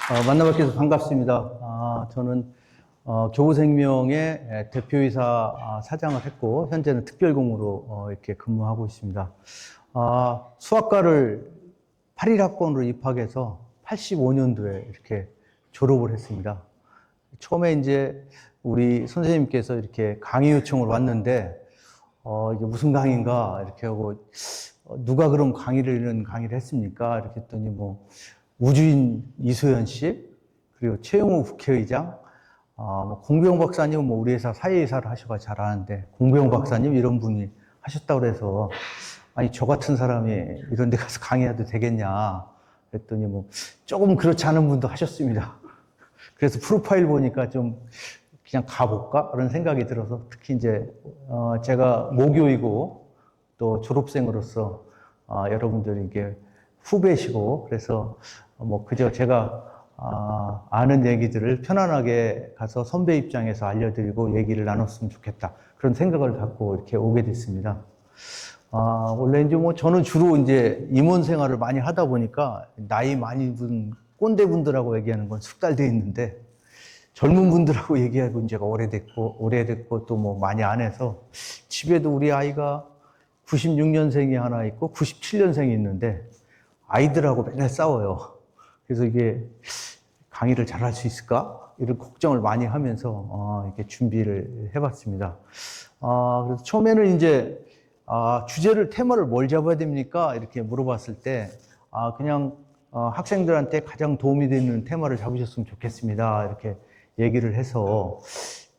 만나뵙게 돼서 반갑습니다. 저는 교보생명의 대표이사 사장을 했고 현재는 특별공으로 이렇게 근무하고 있습니다. 수학과를 81학번으로 입학해서 85년도에 이렇게 졸업을 했습니다. 처음에 이제 우리 선생님께서 이렇게 강의 요청을 왔는데 이게 무슨 강의인가 이렇게 하고 누가 그럼 이런 강의를 했습니까? 이렇게 했더니 뭐 우주인 이소연 씨, 그리고 최영호 국회의장, 공병 박사님은 뭐 우리 회사 사회이사를 하셔가 잘 아는데, 공병 박사님 이런 분이 하셨다고 그래서, 아니, 저 같은 사람이 이런 데 가서 강의해도 되겠냐. 그랬더니 뭐, 조금 그렇지 않은 분도 하셨습니다. 그래서 프로파일 보니까 좀 그냥 가볼까? 그런 생각이 들어서, 특히 이제, 제가 모교이고, 또 졸업생으로서, 여러분들이 이게 후배시고, 그래서 뭐 그저 제가 아는 얘기들을 편안하게 가서 선배 입장에서 알려드리고 얘기를 나눴으면 좋겠다, 그런 생각을 갖고 이렇게 오게 됐습니다. 원래 이제 뭐 저는 주로 이제 임원 생활을 많이 하다 보니까 나이 많이 든 꼰대분들하고 얘기하는 건 숙달되어 있는데, 젊은 분들하고 얘기하고 이제가 오래됐고 또 뭐 많이 안 해서, 집에도 우리 아이가 96년생이 하나 있고 97년생이 있는데 아이들하고 맨날 싸워요. 그래서 이게 강의를 잘할 수 있을까? 이런 걱정을 많이 하면서 이렇게 준비를 해봤습니다. 그래서 처음에는 이제 테마를 뭘 잡아야 됩니까? 이렇게 물어봤을 때 그냥 학생들한테 가장 도움이 되는 테마를 잡으셨으면 좋겠습니다, 이렇게 얘기를 해서,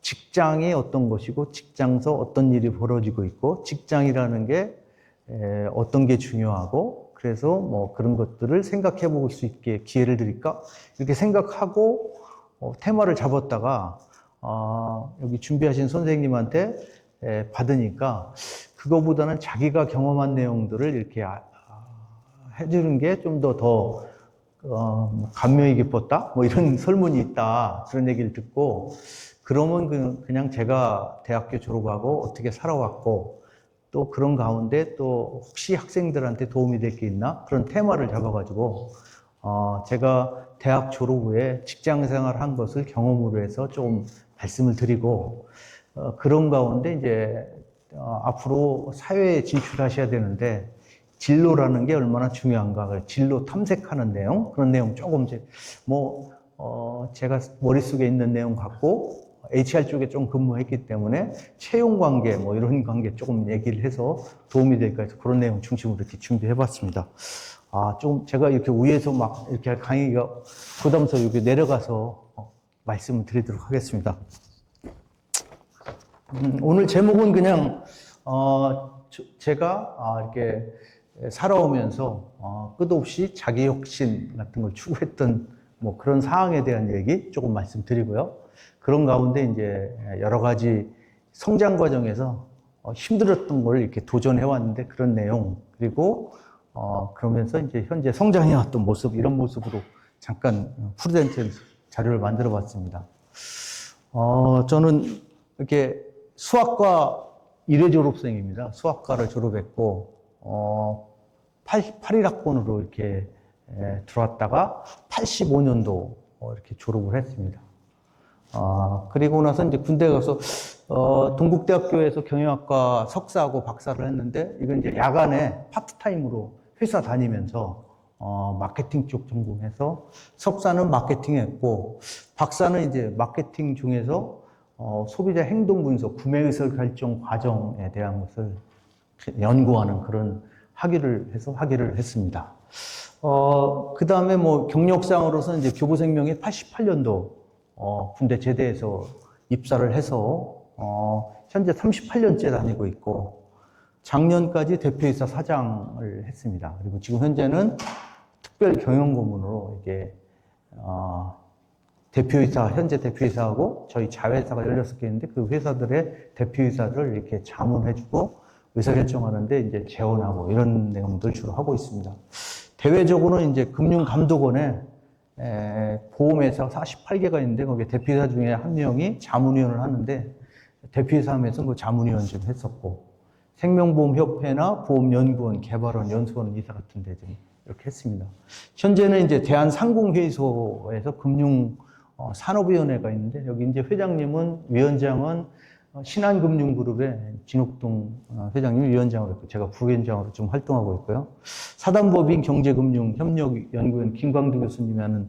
직장이 어떤 것이고 직장에서 어떤 일이 벌어지고 있고 직장이라는 게 어떤 게 중요하고, 그래서 뭐 그런 것들을 생각해 볼 수 있게 기회를 드릴까? 이렇게 생각하고 테마를 잡았다가 여기 준비하신 선생님한테 받으니까, 그거보다는 자기가 경험한 내용들을 이렇게 해주는 게 좀 더 감명이 깊었다? 뭐 이런 설문이 있다, 그런 얘기를 듣고, 그러면 그냥 제가 대학교 졸업하고 어떻게 살아왔고, 또 그런 가운데 또 혹시 학생들한테 도움이 될 게 있나? 그런 테마를 잡아가지고, 제가 대학 졸업 후에 직장 생활 한 것을 경험으로 해서 좀 말씀을 드리고, 그런 가운데 이제, 앞으로 사회에 진출하셔야 되는데, 진로라는 게 얼마나 중요한가, 진로 탐색하는 내용, 그런 내용 조금 제가 머릿속에 있는 내용 갖고 HR 쪽에 좀 근무했기 때문에 채용 관계 뭐 이런 관계 조금 얘기를 해서 도움이 될까 해서 그런 내용 중심으로 이렇게 준비해 봤습니다. 좀 제가 이렇게 위에서 막 이렇게 강의가 부담스러워 여기 내려가서 말씀을 드리도록 하겠습니다. 오늘 제목은 그냥 제가 이렇게 살아오면서 끝없이 자기 혁신 같은 걸 추구했던 뭐 그런 사항에 대한 얘기 조금 말씀드리고요. 그런 가운데 이제 여러 가지 성장 과정에서 힘들었던 걸 이렇게 도전해 왔는데 그런 내용, 그리고 그러면서 이제 현재 성장해 왔던 모습, 이런 모습으로 잠깐 프레젠테이션 자료를 만들어 봤습니다. 저는 이렇게 수학과 1회 졸업생입니다. 수학과를 졸업했고 81학번으로 이렇게 들어왔다가 85년도 이렇게 졸업을 했습니다. 그리고 나서 이제 군대 가서 동국대학교에서 경영학과 석사하고 박사를 했는데, 이건 이제 야간에 파트타임으로 회사 다니면서 마케팅 쪽 전공해서 석사는 마케팅 했고, 박사는 이제 마케팅 중에서 소비자 행동 분석, 구매 의사 결정 과정에 대한 것을 연구하는 그런 학위를 했습니다. 그 다음에 뭐 경력상으로서는 이제 교보생명이 88년도 군대 제대해서 입사를 해서 현재 38년째 다니고 있고, 작년까지 대표이사 사장을 했습니다. 그리고 지금 현재는 특별 경영고문으로 이게 현재 대표이사하고 저희 자회사가 16개 있는데 그 회사들의 대표이사를 이렇게 자문해주고 의사결정하는데 이제 재원하고 이런 내용들 주로 하고 있습니다. 대외적으로는 이제 금융감독원에 보험회사 48개가 있는데 거기에 대표이사 중에 한 명이 자문위원을 하는데, 대표이사 하면서 그 자문위원 좀 했었고, 생명보험협회나 보험연구원, 개발원, 연수원 이사 같은 데 좀 이렇게 했습니다. 현재는 이제 대한상공회의소에서 금융산업위원회가 있는데, 여기 이제 회장님은, 위원장은 신한금융그룹의 진옥동 회장님 위원장으로 있고, 제가 부위원장으로 좀 활동하고 있고요. 사단법인 경제금융협력연구원 김광두 교수님이 하는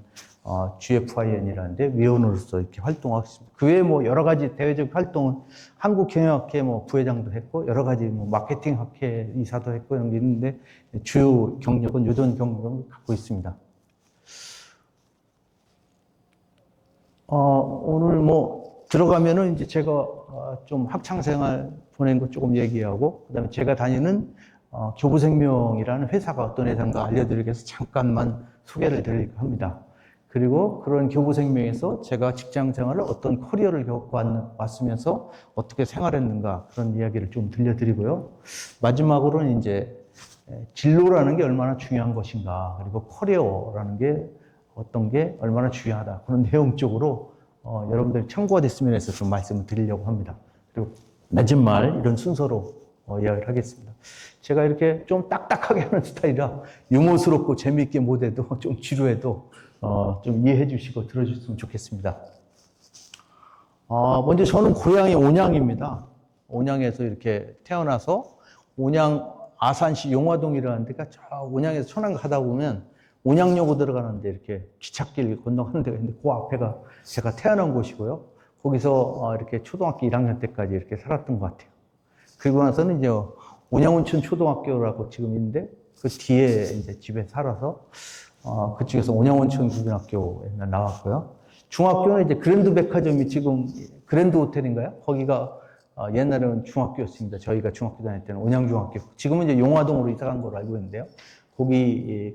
GFIN이라는데 위원으로서 이렇게 활동하고 있습니다. 그 외에 뭐 여러 가지 대외적 활동은 한국경영학회 뭐 부회장도 했고, 여러 가지 뭐 마케팅학회 이사도 했고, 이런 게 있는데, 주요 경력은 요전 경력을 갖고 있습니다. 오늘 뭐 들어가면은 이제 제가 좀 학창생활 보낸 거 조금 얘기하고, 그다음에 제가 다니는 교부생명이라는 회사가 어떤 회사인가 알려드리기 위해서 잠깐만 소개를 드리려고 합니다. 그리고 그런 교부생명에서 제가 직장 생활을 어떤 커리어를 겪어왔으면서 어떻게 생활했는가, 그런 이야기를 좀 들려드리고요. 마지막으로는 이제 진로라는 게 얼마나 중요한 것인가, 그리고 커리어라는 게 어떤 게 얼마나 중요하다, 그런 내용적으로 여러분들이 참고가 됐으면 해서 좀 말씀을 드리려고 합니다. 그리고 마지막 이런 순서로 이야기를 하겠습니다. 제가 이렇게 좀 딱딱하게 하는 스타일이라 유머스럽고 재미있게 못해도 좀 지루해도 좀 이해해 주시고 들어주셨으면 좋겠습니다. 먼저 저는 고향이 온양입니다. 온양에서 이렇게 태어나서 온양 아산시 용화동이라는 데가 저 온양에서 천안 가다 보면 온양여고 들어가는데 이렇게 기찻길 건너가는 데가 있는데 그 앞에가 제가 태어난 곳이고요. 거기서 이렇게 초등학교 1학년 때까지 이렇게 살았던 것 같아요. 그리고 나서는 이제 온양온천 초등학교라고 지금 있는데 그 뒤에 이제 집에 살아서 그쪽에서 온양온천 국민학교에 나왔고요. 중학교는 이제 그랜드 백화점이 지금 그랜드 호텔인가요? 거기가 옛날에는 중학교였습니다. 저희가 중학교 다닐 때는 온양중학교. 지금은 이제 용화동으로 이사 간 걸로 알고 있는데요. 거기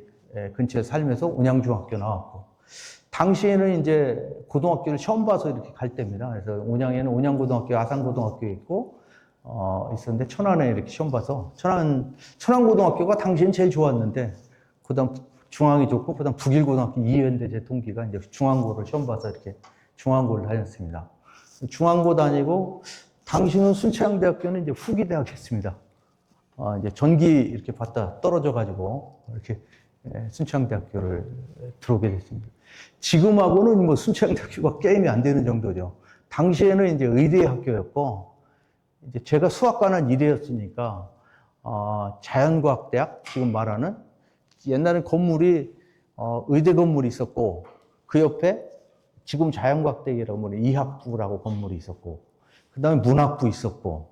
근처에 살면서 온양중학교 나왔고. 당시에는 이제 고등학교를 처음 봐서 이렇게 갈 때입니다. 그래서 온양에는 온양고등학교, 아산고등학교 있고, 있었는데 천안에 이렇게 시험 봐서 천안고등학교가 당시엔 제일 좋았는데, 그 다음 중앙이 좋고, 그 다음 북일고등학교 이현대 제 동기가 이제 중앙고를 시험 봐서 이렇게 중앙고를 다녔습니다. 중앙고 다니고, 당시는 순천향대학교는 이제 후기대학이었습니다. 이제 전기 이렇게 받다 떨어져가지고, 이렇게 순천향대학교를 들어오게 됐습니다. 지금하고는 뭐 순천향대학교가 게임이 안 되는 정도죠. 당시에는 이제 의대 학교였고, 이제 제가 수학과는 이대였으니까, 자연과학대학, 지금 말하는, 옛날엔 건물이, 의대 건물이 있었고, 그 옆에 지금 자연과학대학이라고 뭐 이학부라고 건물이 있었고, 그 다음에 문학부 있었고,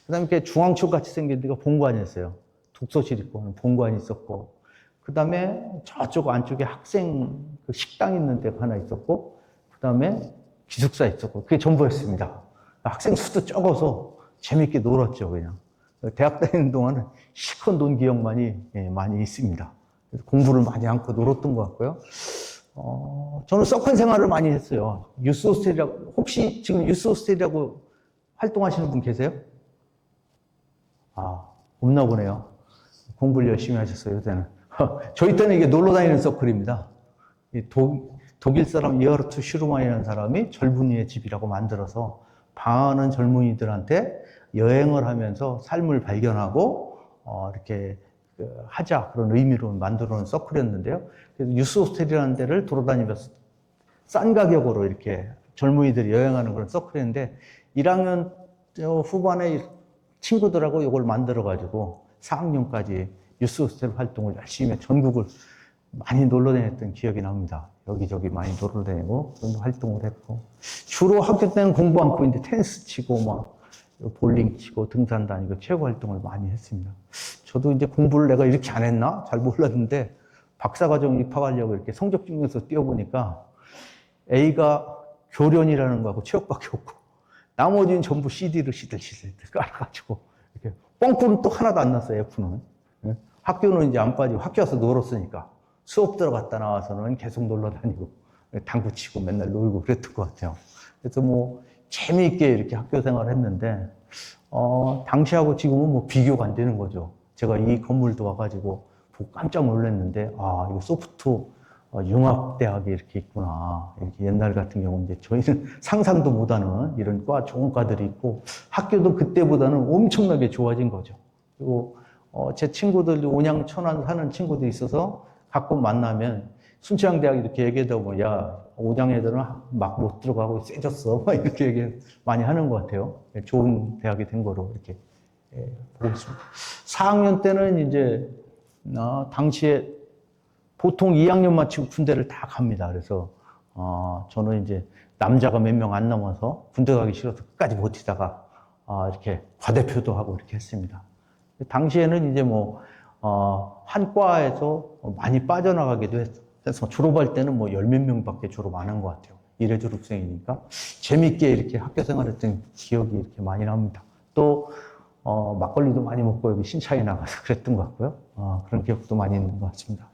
그 다음에 이렇게 중앙초 같이 생긴 데가 본관이었어요. 독서실 있고, 본관이 있었고, 그 다음에 저쪽 안쪽에 학생 그 식당 있는 데가 하나 있었고, 그 다음에 기숙사 있었고, 그게 전부였습니다. 학생 수도 적어서 재밌게 놀았죠, 그냥. 대학 다니는 동안은 실컷 논 기억만이 많이 있습니다. 그래서 공부를 많이 않고 놀았던 것 같고요. 저는 서클 생활을 많이 했어요. 유스호스텔이라고, 혹시 지금 유스호스텔이라고 활동하시는 분 계세요? 없나 보네요. 공부를 열심히 하셨어요, 요새는. 저희 때는 이게 놀러 다니는 서클입니다. 독일 사람 이하르트 슈르만이라는 사람이 젊은이의 집이라고 만들어서 방황하는 젊은이들한테 여행을 하면서 삶을 발견하고 이렇게 하자, 그런 의미로 만들어 놓은 서클이었는데요. 그래서 유스 호스텔이라는 데를 돌아다니면서 싼 가격으로 이렇게 젊은이들이 여행하는 그런 서클이었는데 1학년 후반에 친구들하고 이걸 만들어 가지고 4학년까지 유스 호스텔 활동을 열심히 전국을 많이 놀러 다녔던 기억이 납니다. 여기저기 많이 놀러 다니고 활동을 했고, 주로 학교 때는 공부 않고 이제 테니스 치고 막 볼링 치고 등산 다니고 체육 활동을 많이 했습니다. 저도 이제 공부를 내가 이렇게 안 했나? 잘 몰랐는데 박사과정 입학하려고 이렇게 성적 증명서 띄워보니까 A가 교련이라는 거하고 체육밖에 없고 나머지는 전부 CD를 시들시들 깔아가지고 이렇게 뻥꾸는 또 하나도 안 났어요, F는. 학교는 이제 안 빠지고 학교 와서 놀았으니까 수업 들어갔다 나와서는 계속 놀러 다니고 당구 치고 맨날 놀고 그랬던 것 같아요. 그래서 뭐 재미있게 이렇게 학교 생활을 했는데 당시하고 지금은 뭐 비교가 안 되는 거죠. 제가 이 건물도 와가지고 보고 깜짝 놀랐는데 이거 소프트 융합대학이 이렇게 있구나. 이렇게 옛날 같은 경우 이제 저희는 상상도 못하는 이런 좋은 과들이 있고 학교도 그때보다는 엄청나게 좋아진 거죠. 그리고 제 친구들도 온양 천안 사는 친구들이 있어서 가끔 만나면 순천향대학 이렇게 얘기하다 보면 야, 온양 애들은 막 못 들어가고 세졌어. 막 이렇게 얘기 많이 하는 것 같아요. 좋은 대학이 된 거로 이렇게 보고 있습니다. 4학년 때는 이제 당시에 보통 2학년 마치고 군대를 다 갑니다. 그래서 저는 이제 남자가 몇 명 안 남아서 군대 가기 싫어서 끝까지 버티다가 이렇게 과대표도 하고 이렇게 했습니다. 당시에는 이제 뭐 한 과에서 많이 빠져나가기도 해서 졸업할 때는 뭐 열 몇 명밖에 졸업 안 한 것 같아요. 일회 졸업생이니까 재밌게 이렇게 학교 생활했던 기억이 이렇게 많이 납니다. 또 막걸리도 많이 먹고 여기 신차에 나가서 그랬던 것 같고요. 그런 기억도 많이 있는 것 같습니다.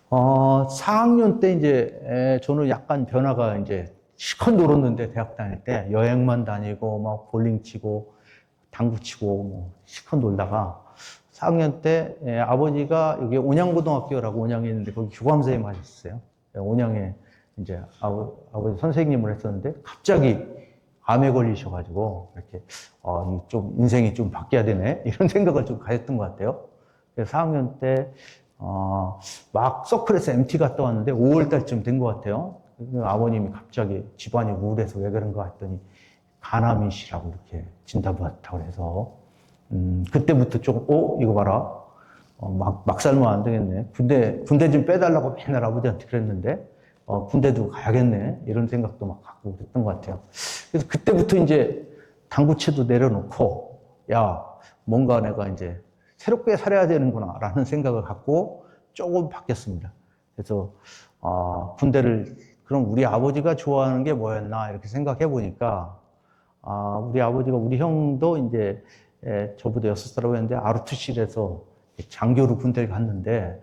4학년 때 이제 저는 약간 변화가 이제 실컷 놀았는데 대학 다닐 때 여행만 다니고 막 볼링 치고 당구 치고 뭐 실컷 놀다가 4학년 때 아버지가 여기 온양고등학교라고 온양에 있는데 거기 교감선생님 하셨어요. 온양에 이제 아버지 선생님을 했었는데 갑자기 암에 걸리셔가지고 이렇게 좀 인생이 좀 바뀌어야 되네 이런 생각을 좀 가졌던 것 같아요. 그래서 4학년 때 막 서클에서 MT 갔다 왔는데 5월 달쯤 된 것 같아요. 아버님이 갑자기 집안이 우울해서 왜 그런가 했더니 간암이시라고 이렇게 진단받았다고 해서 그때부터 조금 이거 봐라 막 살면 안 되겠네. 군대 좀 빼달라고 맨날 아버지한테 그랬는데 군대도 가야겠네 이런 생각도 막 갖고 그랬던 것 같아요. 그래서 그때부터 이제 당구채도 내려놓고 야 뭔가 내가 이제 새롭게 살아야 되는구나 라는 생각을 갖고 조금 바뀌었습니다. 그래서 군대를 그럼 우리 아버지가 좋아하는 게 뭐였나 이렇게 생각해 보니까 우리 아버지가 우리 형도 이제 저보다 6살이라고 했는데 아르투실에서 장교로 군대를 갔는데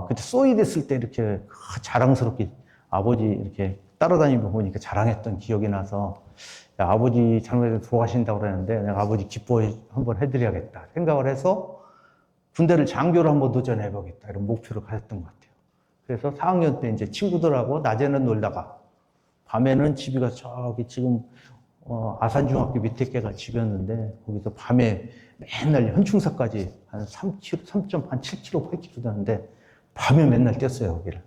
그때 소위 됐을 때 이렇게 자랑스럽게 아버지 이렇게 따라다니고 보니까 자랑했던 기억이 나서 야, 아버지 장로에서 돌아가신다고 그러는데 내가 아버지 기뻐 한번 해드려야겠다 생각을 해서 군대를 장교로 한번 도전해보겠다 이런 목표를 가졌던 것 같아요. 그래서 4학년 때 이제 친구들하고 낮에는 놀다가 밤에는 집이가 저기 지금 아산중학교 밑에 개가 집이었는데 거기서 밤에 맨날 현충사까지 한 3km, 3.7km, 8km 되는데 밤에 맨날 뛰었어요, 거기를.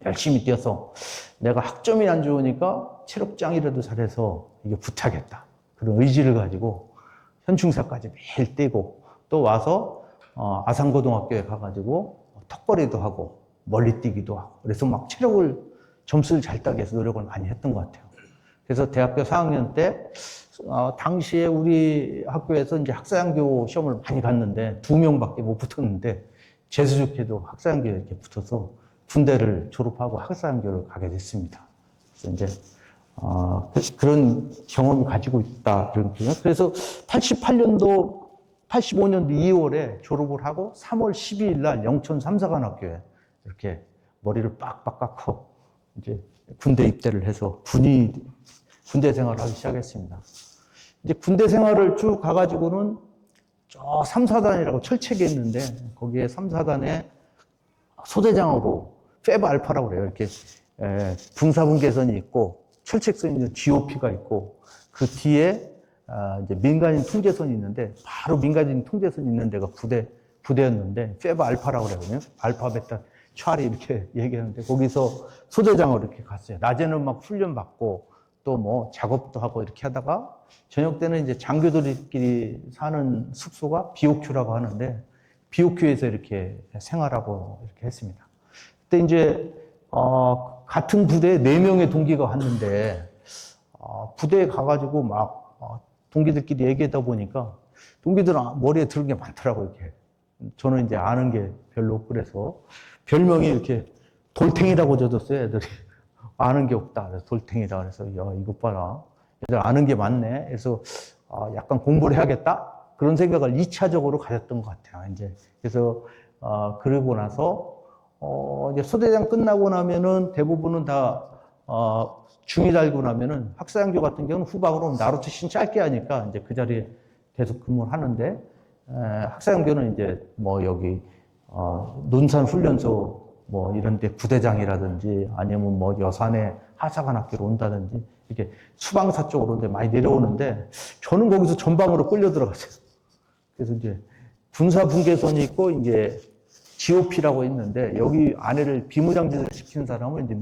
열심히 뛰어서 내가 학점이 안 좋으니까 체력장이라도 잘해서 이게 붙하겠다. 그런 의지를 가지고 현충사까지 매일 뛰고 또 와서 아산고등학교에 가가지고 턱걸이도 하고 멀리 뛰기도 하고 그래서 막 점수를 잘 따기 위해서 노력을 많이 했던 것 같아요. 그래서 대학교 4학년 때 당시에 우리 학교에서 이제 학사양교 시험을 많이 갔는데 2명밖에 못 붙었는데 재수 좋게도 학사양교에 이렇게 붙어서 군대를 졸업하고 학사양교를 가게 됐습니다. 그래서 이제 그런 경험을 가지고 있다 이런 거요. 그래서 85년도 2월에 졸업을 하고 3월 12일 날 영천 삼사관학교에 이렇게 머리를 빡빡 깎고 이제 군대 입대를 해서 군대 생활을 하기 시작했습니다. 이제 군대 생활을 쭉 가가지고는 저 3사단이라고 철책이 있는데 거기에 3사단에 소대장으로 페브 알파라고 그래요. 이렇게 분사분계선이 있고 철책선이 있는 GOP가 있고 그 뒤에 이제 민간인 통제선이 있는데 바로 민간인 통제선이 있는 데가 부대였는데 페브 알파라고 그러거든요. 알파 베타 차리 이렇게 얘기하는데 거기서 소대장으로 이렇게 갔어요. 낮에는 막 훈련 받고 또 뭐 작업도 하고 이렇게 하다가 저녁 때는 이제 장교들끼리 사는 숙소가 BOQ라고 하는데 BOQ에서 이렇게 생활하고 이렇게 했습니다. 그때 이제 같은 부대에 4명의 동기가 왔는데 부대에 가가지고 막 동기들끼리 얘기하다 보니까 동기들은 머리에 들은 게 많더라고요. 이렇게 저는 이제 아는 게 별로 없고 그래서 별명이 이렇게 돌탱이라고 져줬어요. 애들이 아는 게 없다. 그래서 돌탱이다. 그래서 야 이것 봐라. 애들 아는 게 많네. 그래서 약간 공부를 해야겠다. 그런 생각을 2차적으로 가졌던 것 같아요. 이제 그래서 그러고 나서 이제 소대장 끝나고 나면은 대부분은 다 중위 달고 나면은 학사양교 같은 경우는 후방으로 나루트신 짧게 하니까 이제 그 자리에 계속 근무를 하는데 학사양교는 이제 뭐 여기 논산 훈련소 뭐 이런 데 부대장이라든지 아니면 뭐 여산에 하사관학교로 온다든지 이렇게 수방사 쪽으로 이제 많이 내려오는데 저는 거기서 전방으로 끌려 들어갔어요. 그래서 이제 군사 분계선이 있고 이제 GOP라고 있는데 여기 안에를 비무장지대를 시키는 사람은 이제